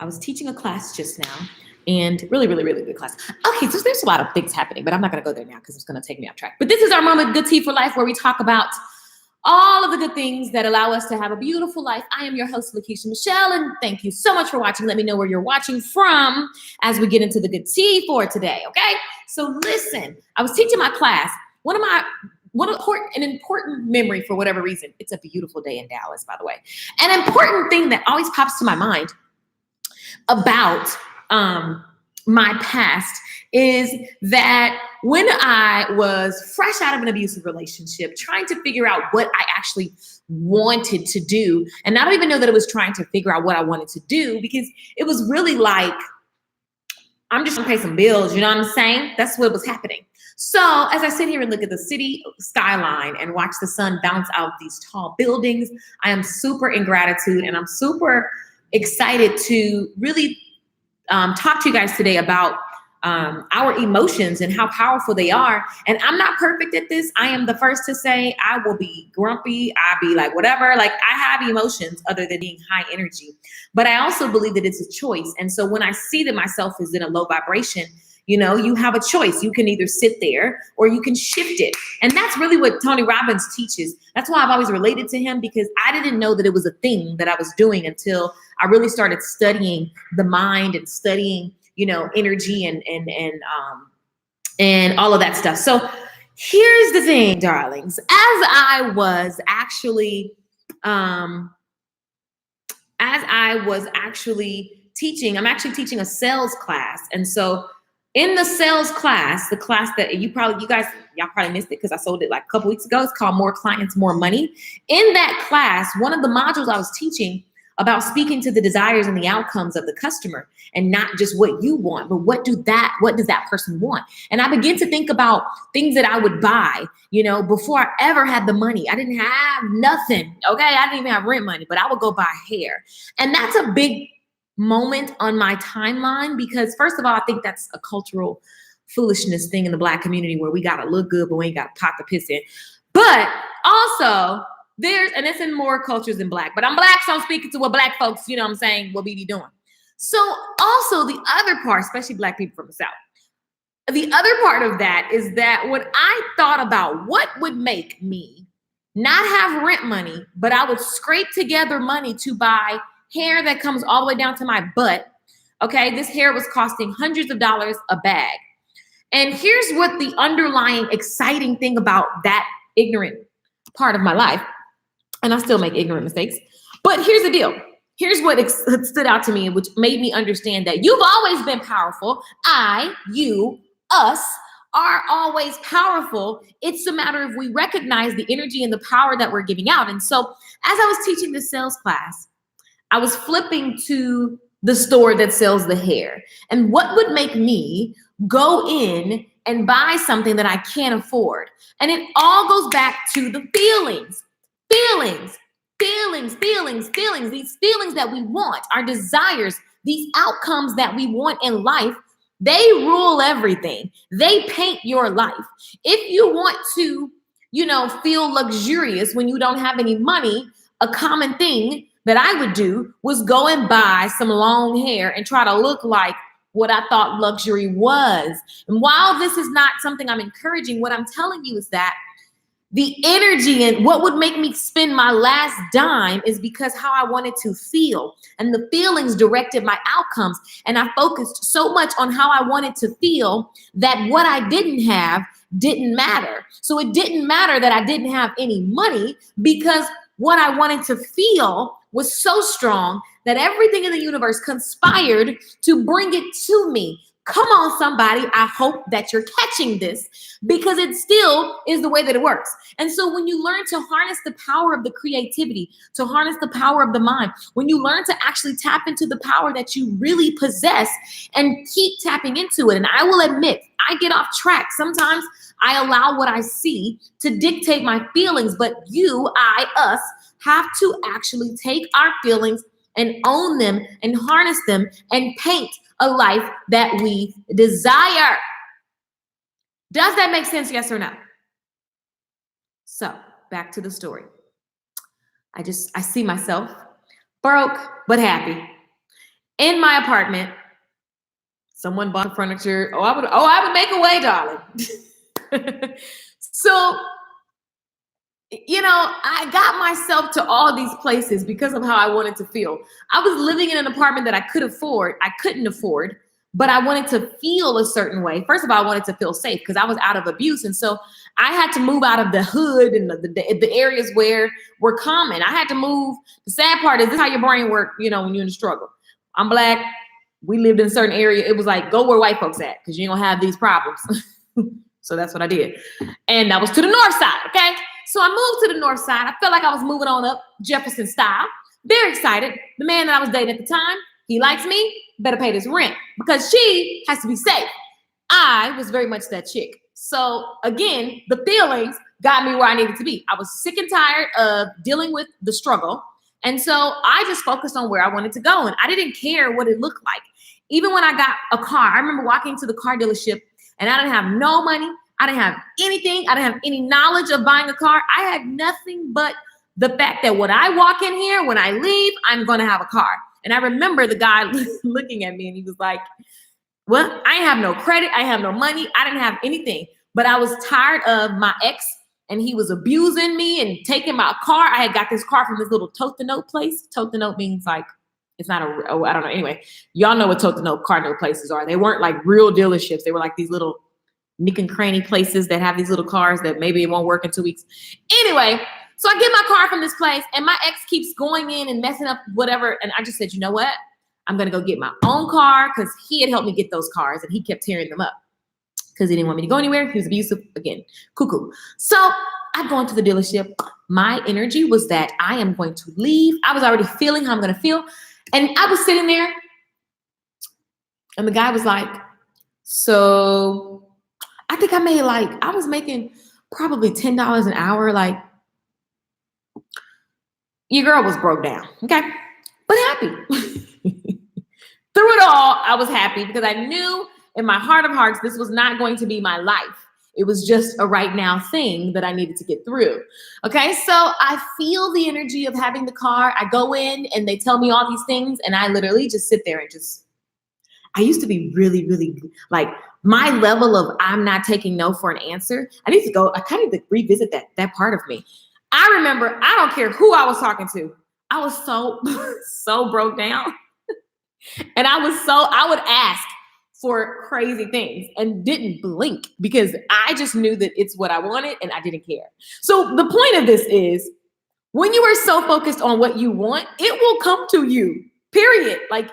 I was teaching a class just now, and really, really, really good class. Okay, so there's a lot of things happening, but I'm not going to go there now because it's going to take me off track. But this is our moment, Good Tea for Life, where we talk about all of the good things that allow us to have a beautiful life. I am your host, Lakeisha Michelle, and thank you so much for watching. Let me know where you're watching from as we get into the good tea for today, okay? So listen, I was teaching my class. An important memory for whatever reason. It's a beautiful day in Dallas, by the way. An important thing that always pops to my mind about my past is that when I was fresh out of an abusive relationship, trying to figure out what I actually wanted to do, and I don't even know that it was trying to figure out what I wanted to do, because it was really like, I'm just gonna pay some bills, you know what I'm saying? That's what was happening. So as I sit here and look at the city skyline and watch the sun bounce out these tall buildings, I am super in gratitude, and I'm super excited to really talk to you guys today about our emotions and how powerful they are. And I'm not perfect at this. I am the first to say I will be grumpy. I'll be like, whatever. Like, I have emotions other than being high energy. But I also believe that it's a choice. And so when I see that myself is in a low vibration, you know, you have a choice. You can either sit there or you can shift it. And that's really what Tony Robbins teaches. That's why I've always related to him, because I didn't know that it was a thing that I was doing until I really started studying the mind and studying, you know, energy and all of that stuff. So here's the thing, darlings. As I was actually teaching, I'm actually teaching a sales class. And so in the sales class, the class that y'all probably missed it because I sold it like a couple weeks ago. It's called More Clients, More Money. In that class, one of the modules I was teaching about speaking to the desires and the outcomes of the customer, and not just what you want, but what does that person want? And I began to think about things that I would buy, you know, before I ever had the money. I didn't have nothing. Okay. I didn't even have rent money, but I would go buy hair. And that's a big moment on my timeline, because first of all, I think that's a cultural foolishness thing in the Black community where we got to look good, but we ain't got to pot the piss in. But also, and it's in more cultures than Black, but I'm Black, so I'm speaking to what Black folks, you know what I'm saying, what we be doing. So also the other part, especially Black people from the South, the other part of that is that when I thought about what would make me not have rent money, but I would scrape together money to buy hair that comes all the way down to my butt. Okay, this hair was costing hundreds of dollars a bag. And here's what the underlying exciting thing about that ignorant part of my life, and I still make ignorant mistakes, but here's the deal. Here's what stood out to me, which made me understand that you've always been powerful. You, us are always powerful. It's a matter of we recognize the energy and the power that we're giving out. And so as I was teaching this sales class, I was flipping to the store that sells the hair. And what would make me go in and buy something that I can't afford? And it all goes back to the feelings. These feelings that we want, our desires, these outcomes that we want in life, they rule everything. They paint your life. If you want to, you know, feel luxurious when you don't have any money, a common thing that I would do was go and buy some long hair and try to look like what I thought luxury was. And while this is not something I'm encouraging, what I'm telling you is that the energy and what would make me spend my last dime is because how I wanted to feel, and the feelings directed my outcomes. And I focused so much on how I wanted to feel that what I didn't have didn't matter. So it didn't matter that I didn't have any money, because what I wanted to feel was so strong that everything in the universe conspired to bring it to me. Come on, somebody. I hope that you're catching this, because it still is the way that it works. And so when you learn to harness the power of the creativity, to harness the power of the mind, when you learn to actually tap into the power that you really possess and keep tapping into it. And I will admit, I get off track. Sometimes I allow what I see to dictate my feelings, but us have to actually take our feelings and own them and harness them and paint a life that we desire. Does that make sense? Yes or no? So back to the story. I see myself broke but happy. In my apartment, someone bought the furniture. I would make a way, darling. So, I got myself to all these places because of how I wanted to feel. I was living in an apartment that I couldn't afford, but I wanted to feel a certain way. First of all, I wanted to feel safe because I was out of abuse. And so I had to move out of the hood and the areas where were common. I had to move. The sad part is this is how your brain works, when you're in the struggle. I'm Black. We lived in a certain area. It was like, go where white folks at because you ain't gonna have these problems. So that's what I did. And that was to the north side, okay? So I moved to the north side. I felt like I was moving on up Jefferson style. Very excited. The man that I was dating at the time, he likes me, better pay this rent because she has to be safe. I was very much that chick. So again, the feelings got me where I needed to be. I was sick and tired of dealing with the struggle. And so I just focused on where I wanted to go. And I didn't care what it looked like. Even when I got a car, I remember walking to the car dealership and I didn't have no money. I didn't have anything. I didn't have any knowledge of buying a car. I had nothing but the fact that when I walk in here, when I leave, I'm going to have a car. And I remember the guy looking at me and he was like, well, I have no credit. I have no money. I didn't have anything. But I was tired of my ex and he was abusing me and taking my car. I had got this car from this little tote the note place. Tote the note means like, it's not I don't know. Anyway, y'all know what tote the note car note places are. They weren't like real dealerships. They were like these little nick and cranny places that have these little cars that maybe it won't work in 2 weeks. Anyway, so I get my car from this place and my ex keeps going in and messing up whatever. And I just said, you know what? I'm going to go get my own car because he had helped me get those cars and he kept tearing them up because he didn't want me to go anywhere. He was abusive again. Cuckoo. So I go into the dealership. My energy was that I am going to leave. I was already feeling how I'm going to feel. And I was sitting there and the guy was like, so I think I was making probably $10 an hour. Like, your girl was broke down, okay? But happy. Through it all, I was happy because I knew in my heart of hearts, this was not going to be my life. It was just a right now thing that I needed to get through. Okay, so I feel the energy of having the car. I go in and they tell me all these things and I literally just sit there and I used to be really, really like my level of I'm not taking no for an answer. I kind of need to revisit that part of me. I remember, I don't care who I was talking to. I was so broke down. And I would ask for crazy things and didn't blink because I just knew that it's what I wanted and I didn't care. So the point of this is when you are so focused on what you want, it will come to you, period. Like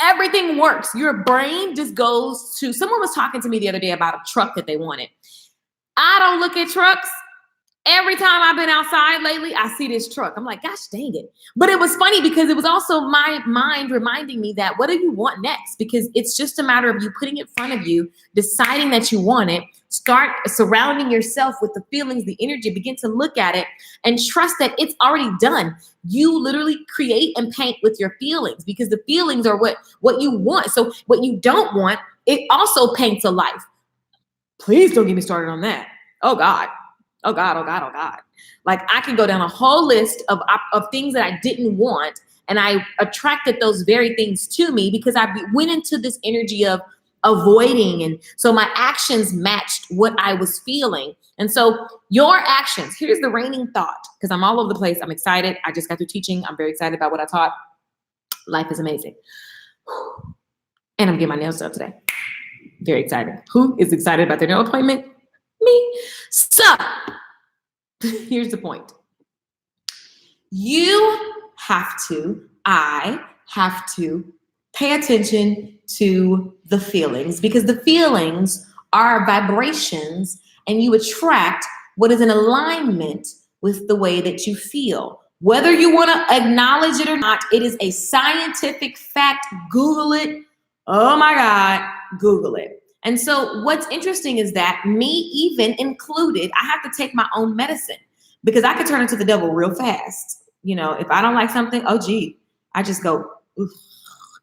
everything works. Your brain just goes to, someone was talking to me the other day about a truck that they wanted. I don't look at trucks. Every time I've been outside lately, I see this truck. I'm like, gosh, dang it. But it was funny because it was also my mind reminding me that what do you want next? Because it's just a matter of you putting it in front of you, deciding that you want it, start surrounding yourself with the feelings, the energy, begin to look at it and trust that it's already done. You literally create and paint with your feelings because the feelings are what you want. So what you don't want, it also paints a life. Please don't get me started on that. Oh God. Oh God, oh God, oh God. Like I can go down a whole list of things that I didn't want. And I attracted those very things to me because I went into this energy of avoiding. And so my actions matched what I was feeling. And so your actions, here's the reigning thought, because I'm all over the place. I'm excited. I just got through teaching. I'm very excited about what I taught. Life is amazing. And I'm getting my nails done today. Very excited. Who is excited about their nail appointment? Me. So here's the point. I have to pay attention to the feelings because the feelings are vibrations and you attract what is in alignment with the way that you feel. Whether you want to acknowledge it or not, it is a scientific fact. Google it. Oh my God, Google it. And so what's interesting is that me even included, I have to take my own medicine because I could turn into the devil real fast. You know, if I don't like something, oh gee, I just go, oof.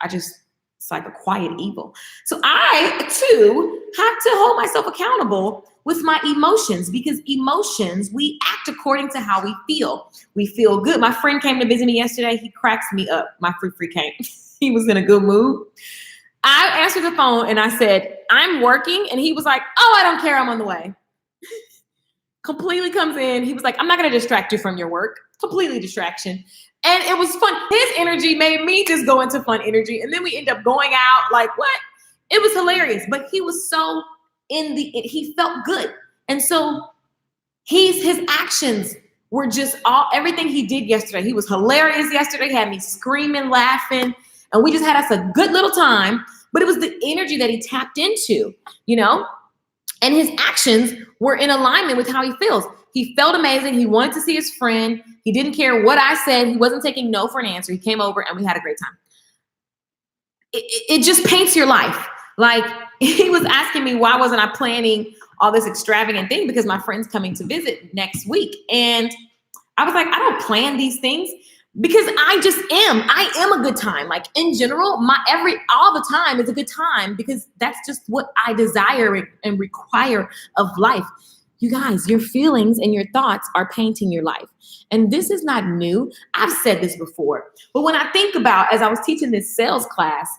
It's like a quiet evil. So I too have to hold myself accountable with my emotions because emotions, we act according to how we feel. We feel good. My friend came to visit me yesterday. He cracks me up. My free came. he was in a good mood. I answered the phone and I said, I'm working. And he was like, oh, I don't care. I'm on the way. Completely comes in. He was like, I'm not going to distract you from your work. Completely distraction. And it was fun. His energy made me just go into fun energy. And then we end up going out like, what? It was hilarious. But he was so he felt good. And so his actions were just everything he did yesterday. He was hilarious yesterday, had me screaming, laughing, and we just had us a good little time. But it was the energy that he tapped into, and his actions were in alignment with how he feels. He felt amazing. He wanted to see his friend. He didn't care what I said. He wasn't taking no for an answer. He came over and we had a great time. It just paints your life. Like, he was asking me, why wasn't I planning all this extravagant thing? Because my friend's coming to visit next week. And I was like, I don't plan these things because I just am. I am a good time. Like, in general, all the time is a good time because that's just what I desire and require of life. You guys, your feelings and your thoughts are painting your life. And this is not new. I've said this before. But when I think about, as I was teaching this sales class,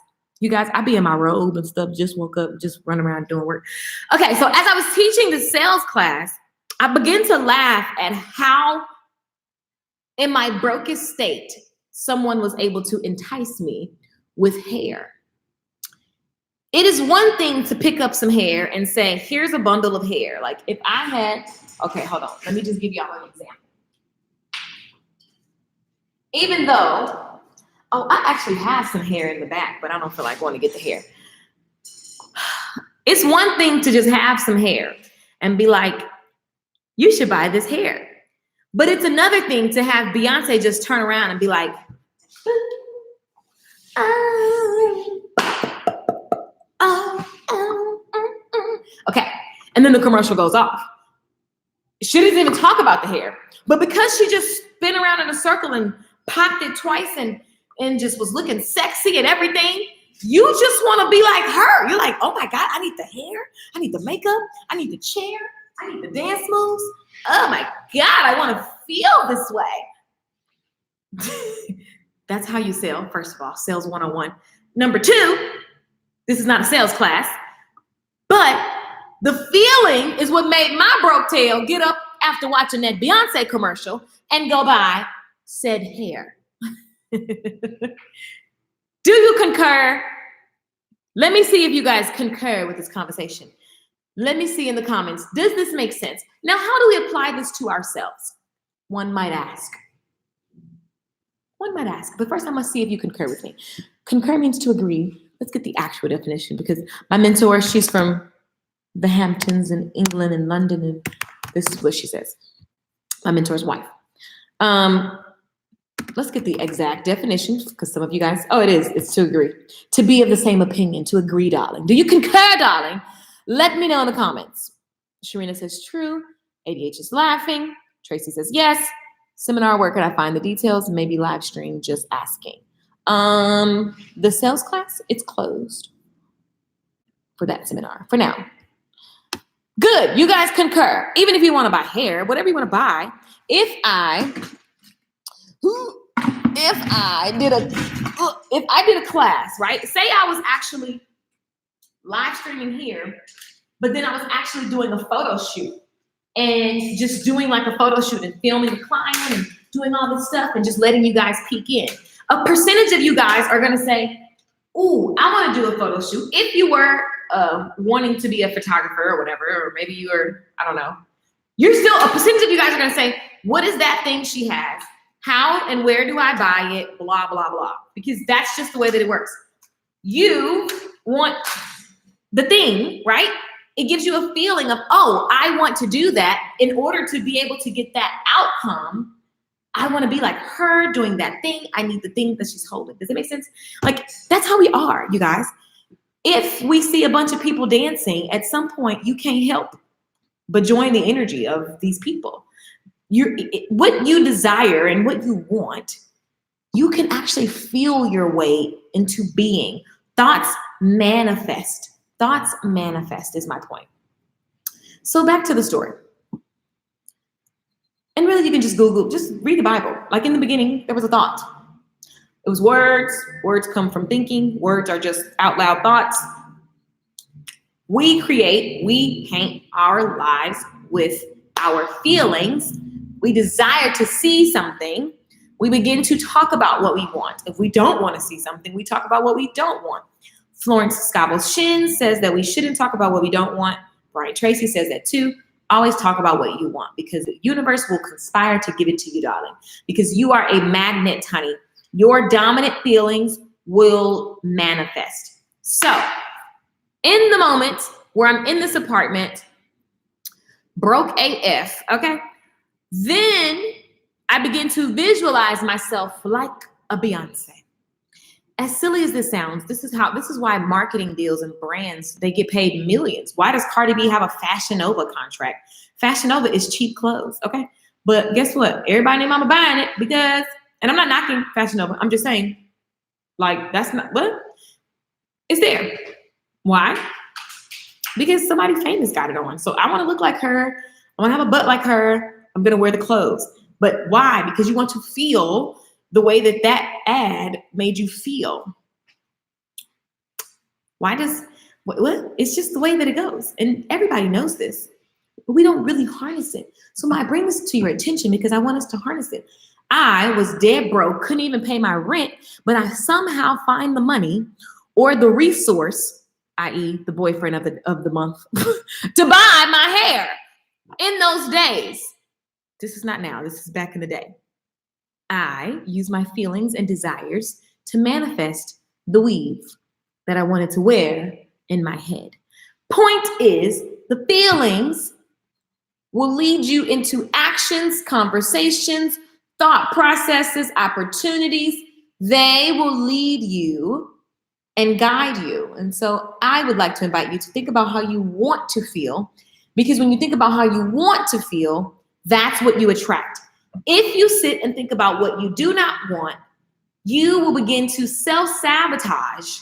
you guys, I be in my robe and stuff, just woke up, just running around doing work. Okay, so as I was teaching the sales class, I began to laugh at how, in my brokest state, someone was able to entice me with hair. It is one thing to pick up some hair and say, here's a bundle of hair. Like, if I had, okay, hold on. Let me just give y'all an example. Even though, I actually have some hair in the back, but I don't feel like going to get the hair. It's one thing to just have some hair and be like, you should buy this hair. But it's another thing to have Beyonce just turn around and be like, okay. And then the commercial goes off. She didn't even talk about the hair. But because she just spin around in a circle and popped it twice and just was looking sexy and everything, you just want to be like her. You're like, oh my God, I need the hair. I need the makeup. I need the chair. I need the dance moves. Oh my God, I want to feel this way. That's how you sell, first of all, sales 101. Number two, this is not a sales class, but the feeling is what made my broke tail get up after watching that Beyonce commercial and go buy said hair. Do you concur? Let me see if you guys concur with this conversation. Let me see in the comments. Does this make sense? Now, how do we apply this to ourselves? One might ask. But first I must see if you concur with me. Concur means to agree. Let's get the actual definition because my mentor, she's from the Hamptons in England and London, and this is what she says. My mentor's wife. Let's get the exact definition because some of you guys, it's to agree. To be of the same opinion, to agree, darling. Do you concur, darling? Let me know in the comments. Sharina says true. ADH is laughing. Tracy says yes. Seminar, where can I find the details? Maybe live stream, just asking. The sales class, it's closed for that seminar for now. Good, you guys concur. Even if you want to buy hair, whatever you want to buy, if I did a class, right? Say I was actually live streaming here, but then I was actually doing a photo shoot and just doing like a photo shoot and filming the client and doing all this stuff and just letting you guys peek in. A percentage of you guys are going to say, ooh, I want to do a photo shoot. If you were wanting to be a photographer or whatever, or maybe you were, I don't know, you're still, a percentage of you guys are going to say, what is that thing she has? How and where do I buy it? Blah, blah, blah. Because that's just the way that it works. You want the thing, right? It gives you a feeling of, oh, I want to do that. In order to be able to get that outcome, I want to be like her doing that thing. I need the thing that she's holding. Does it make sense? Like, that's how we are, you guys. If we see a bunch of people dancing, at some point, you can't help but join the energy of these people. What you desire and what you want, you can actually feel your way into being. Thoughts manifest. Thoughts manifest is my point. So back to the story. And really, you can just Google, just read the Bible. Like in the beginning, there was a thought. It was words. Words come from thinking. Words are just out loud thoughts. We paint our lives with our feelings. We desire to see something. We begin to talk about what we want. If we don't want to see something, we talk about what we don't want. Florence Scovel Shinn says that we shouldn't talk about what we don't want. Brian Tracy says that too. Always talk about what you want, because the universe will conspire to give it to you, darling, because you are a magnet, honey. Your dominant feelings will manifest. So in the moment where I'm in this apartment, broke AF, okay, then I begin to visualize myself like a Beyonce. As silly as this sounds, this is why marketing deals and brands, they get paid millions. Why does Cardi B have a Fashion Nova contract? Fashion Nova is cheap clothes, okay? But guess what? Everybody named Mama buying it because, and I'm not knocking Fashion Nova. I'm just saying, like, that's not, what? It's there. Why? Because somebody famous got it on. So I want to look like her. I want to have a butt like her. I'm going to wear the clothes. But why? Because you want to feel the way that ad made you feel. Why does, what? It's just the way that it goes. And everybody knows this, but we don't really harness it. So I bring this to your attention because I want us to harness it. I was dead broke, couldn't even pay my rent, but I somehow find the money or the resource, i.e. the boyfriend of the month, to buy my hair in those days. This is not now, this is back in the day. I use my feelings and desires to manifest the weave that I wanted to wear in my head. Point is, the feelings will lead you into actions, conversations, thought processes, opportunities. They will lead you and guide you. And so I would like to invite you to think about how you want to feel, because when you think about how you want to feel, that's what you attract. If you sit and think about what you do not want, you will begin to self-sabotage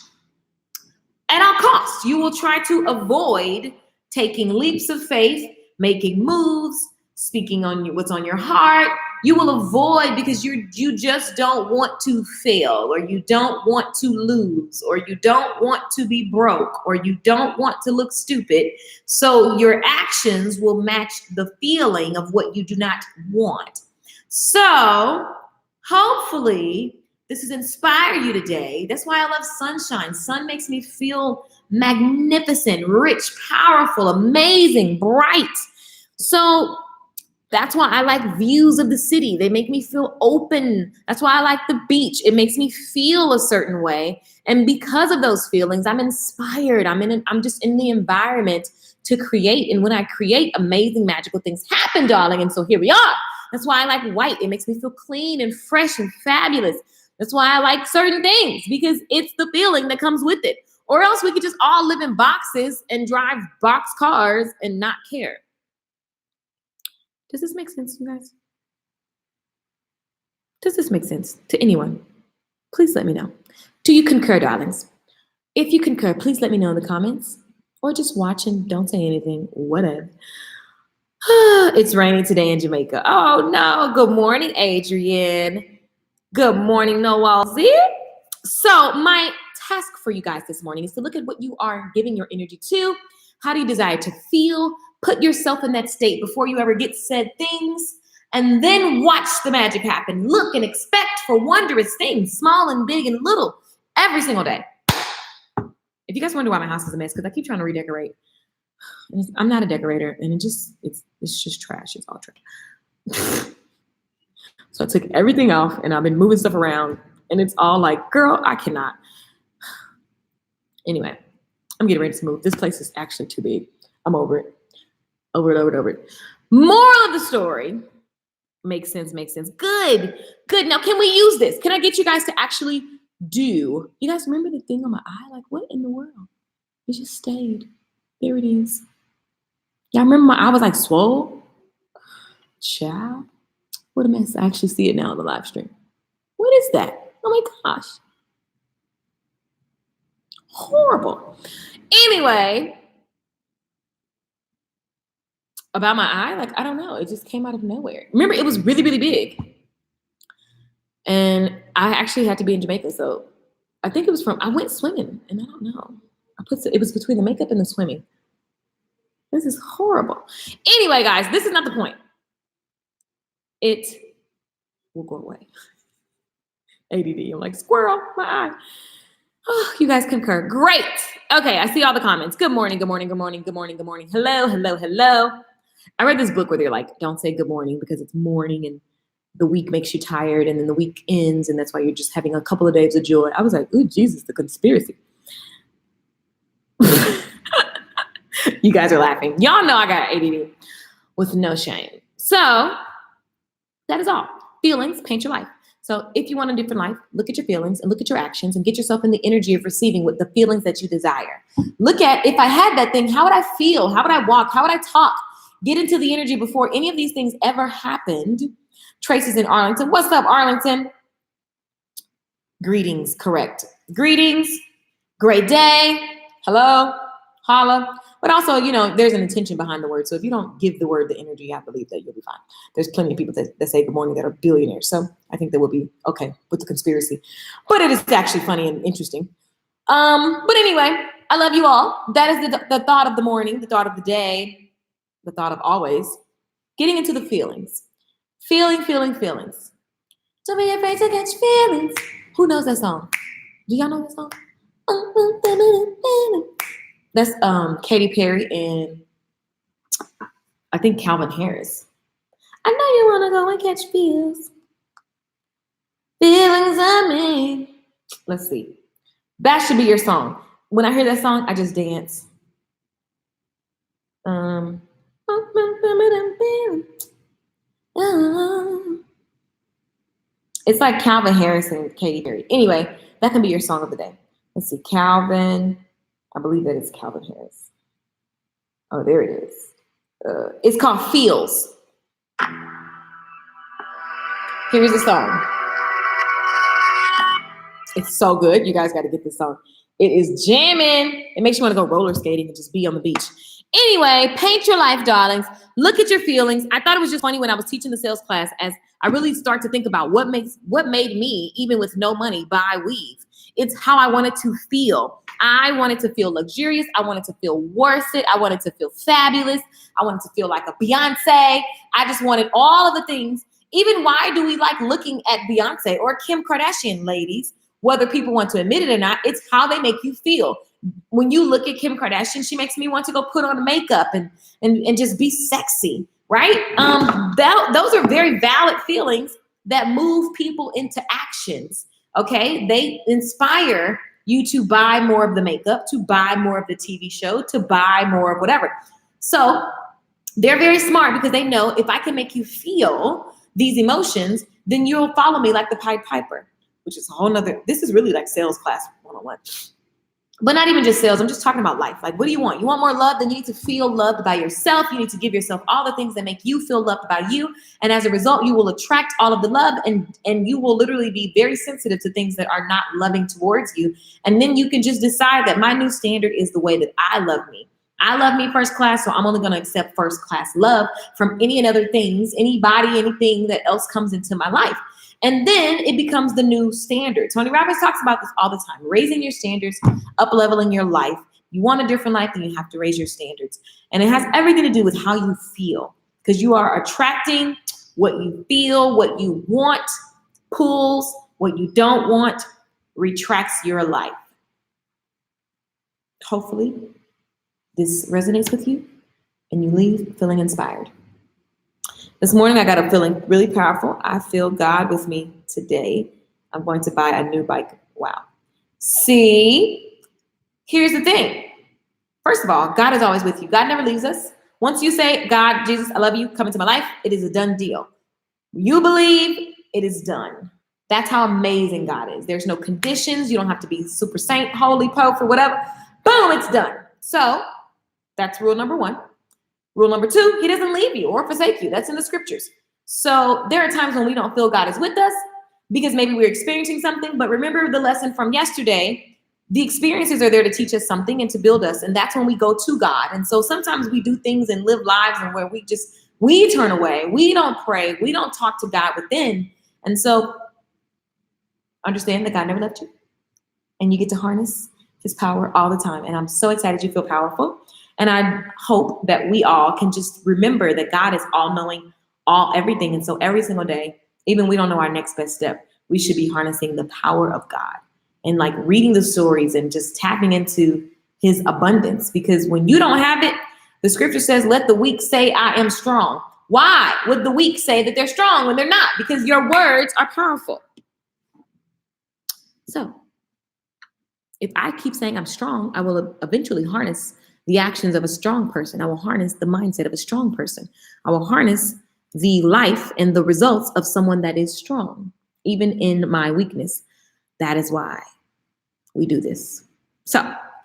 at all costs. You will try to avoid taking leaps of faith, making moves, speaking on what's on your heart. You will avoid because you just don't want to fail, or you don't want to lose, or you don't want to be broke, or you don't want to look stupid. So your actions will match the feeling of what you do not want. So hopefully this has inspired you today. That's why I love sunshine. Sun makes me feel magnificent, rich, powerful, amazing, bright. So that's why I like views of the city. They make me feel open. That's why I like the beach. It makes me feel a certain way. And because of those feelings, I'm inspired. I'm just in the environment to create. And when I create, amazing, magical things happen, darling. And so here we are. That's why I like white. It makes me feel clean and fresh and fabulous. That's why I like certain things, because it's the feeling that comes with it. Or else we could just all live in boxes and drive box cars and not care. Does this make sense, you guys? Does this make sense to anyone? Please let me know. Do you concur, darlings? If you concur, please let me know in the comments, or just watch and don't say anything, whatever. It's raining today in Jamaica. Oh no, good morning, Adrian. Good morning, Noel Z. So my task for you guys this morning is to look at what you are giving your energy to. How do you desire to feel? Put yourself in that state before you ever get said things, and then watch the magic happen. Look and expect for wondrous things, small and big and little, every single day. If you guys wonder why my house is a mess, because I keep trying to redecorate. I'm not a decorator, and it's just trash. It's all trash. So I took everything off, and I've been moving stuff around, and it's all like, girl, I cannot. Anyway, I'm getting ready to move. This place is actually too big. I'm over it. Over it. Moral of the story. Makes sense. Good. Now, can we use this? Can I get you guys to actually do? You guys remember the thing on my eye? Like, what in the world? It just stayed. There it is. Y'all remember my eye was like swole? Child. What a mess. I actually see it now on the live stream. What is that? Oh my gosh. Horrible. Anyway, about my eye, like, I don't know. It just came out of nowhere. Remember, it was really, really big. And I actually had to be in Jamaica. So I think it was I went swimming, and I don't know. It was between the makeup and the swimming. This is horrible. Anyway, guys, this is not the point. It will go away. ADD, I'm like, squirrel, my eye. Oh, you guys concur. Great. Okay, I see all the comments. Good morning, good morning, good morning, good morning, good morning. Hello, hello, hello. I read this book where they're like, don't say good morning because it's morning and the week makes you tired and then the week ends and that's why you're just having a couple of days of joy. I was like, ooh, Jesus, the conspiracy. You guys are laughing. Y'all know I got ADD with no shame. So that is all. Feelings paint your life. So if you want a different life, look at your feelings and look at your actions and get yourself in the energy of receiving with the feelings that you desire. Look at, if I had that thing, how would I feel? How would I walk? How would I talk? Get into the energy before any of these things ever happened. Tracy's in Arlington. What's up, Arlington? Greetings, correct. Greetings. Great day. Hello. Holla. But also, you know, there's an intention behind the word. So if you don't give the word the energy, I believe that you'll be fine. There's plenty of people that say good morning that are billionaires. So I think that will be okay with the conspiracy. But it is actually funny and interesting. But anyway, I love you all. That is the thought of the morning, the thought of the day, the thought of always. Getting into the feelings. Feelings. Don't be afraid to catch feelings. Who knows that song? Do y'all know that song? That's Katy Perry and I think Calvin Harris. I know you want to go and catch feels. Feelings of me. Let's see. That should be your song. When I hear that song, I just dance. It's like Calvin Harris and Katy Perry. Anyway, that can be your song of the day. Let's see. Calvin. I believe that it's Calvin Harris. Oh, there it is. It's called Feels. Here's the song. It's so good. You guys got to get this song. It is jamming. It makes you want to go roller skating and just be on the beach. Anyway, paint your life, darlings. Look at your feelings. I thought it was just funny when I was teaching the sales class as I really start to think about what made me, even with no money, buy weave. It's how I wanted to feel. I wanted to feel luxurious. I wanted to feel worth it. I wanted to feel fabulous. I wanted to feel like a Beyonce. I just wanted all of the things. Even why do we like looking at Beyonce or Kim Kardashian, ladies? Whether people want to admit it or not, it's how they make you feel. When you look at Kim Kardashian, she makes me want to go put on makeup and just be sexy, right? Those are very valid feelings that move people into actions, okay? They inspire you to buy more of the makeup, to buy more of the TV show, to buy more of whatever. So they're very smart because they know if I can make you feel these emotions, then you'll follow me like the Pied Piper, which is a whole nother, this is really like sales class 101. But not even just sales, I'm just talking about life. Like, what do you want? You want more love? Then you need to feel loved by yourself. You need to give yourself all the things that make you feel loved by you. And as a result, you will attract all of the love and you will literally be very sensitive to things that are not loving towards you. And then you can just decide that my new standard is the way that I love me. I love me first class, so I'm only going to accept first class love from any and other things, anybody, anything that else comes into my life. And then it becomes the new standard. Tony Robbins talks about this all the time, raising your standards, up-leveling your life. You want a different life, then you have to raise your standards. And it has everything to do with how you feel, because you are attracting what you feel, what you want, pulls, what you don't want, retracts your life. Hopefully, this resonates with you and you leave feeling inspired. This morning, I got up feeling really powerful. I feel God with me today. I'm going to buy a new bike. Wow. See, here's the thing. First of all, God is always with you. God never leaves us. Once you say, God, Jesus, I love you, come into my life, it is a done deal. You believe, it is done. That's how amazing God is. There's no conditions. You don't have to be super saint, holy pope, or whatever. Boom, it's done. So that's rule number one. Rule number two, he doesn't leave you or forsake you. That's in the scriptures. So there are times when we don't feel God is with us because maybe we're experiencing something. But remember the lesson from yesterday, the experiences are there to teach us something and to build us. And that's when we go to God. And so sometimes we do things and live lives and where we turn away. We don't pray. We don't talk to God within. And so understand that God never left you, and you get to harness his power all the time. And I'm so excited you feel powerful. And I hope that we all can just remember that God is all knowing, all everything. And so every single day, even we don't know our next best step, we should be harnessing the power of God and like reading the stories and just tapping into his abundance. Because when you don't have it, the scripture says, let the weak say, I am strong. Why would the weak say that they're strong when they're not? Because your words are powerful. So if I keep saying I'm strong, I will eventually harness the actions of a strong person. I will harness the mindset of a strong person. I will harness the life and the results of someone that is strong, even in my weakness. That is why we do this. So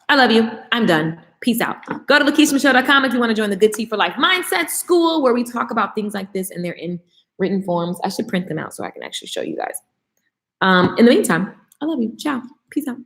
I love you. I'm done. Peace out. Go to LakeishaMichelle.com if you want to join the Good Tea for Life Mindset School, where we talk about things like this and they're in written forms. I should print them out so I can actually show you guys. In the meantime, I love you. Ciao. Peace out.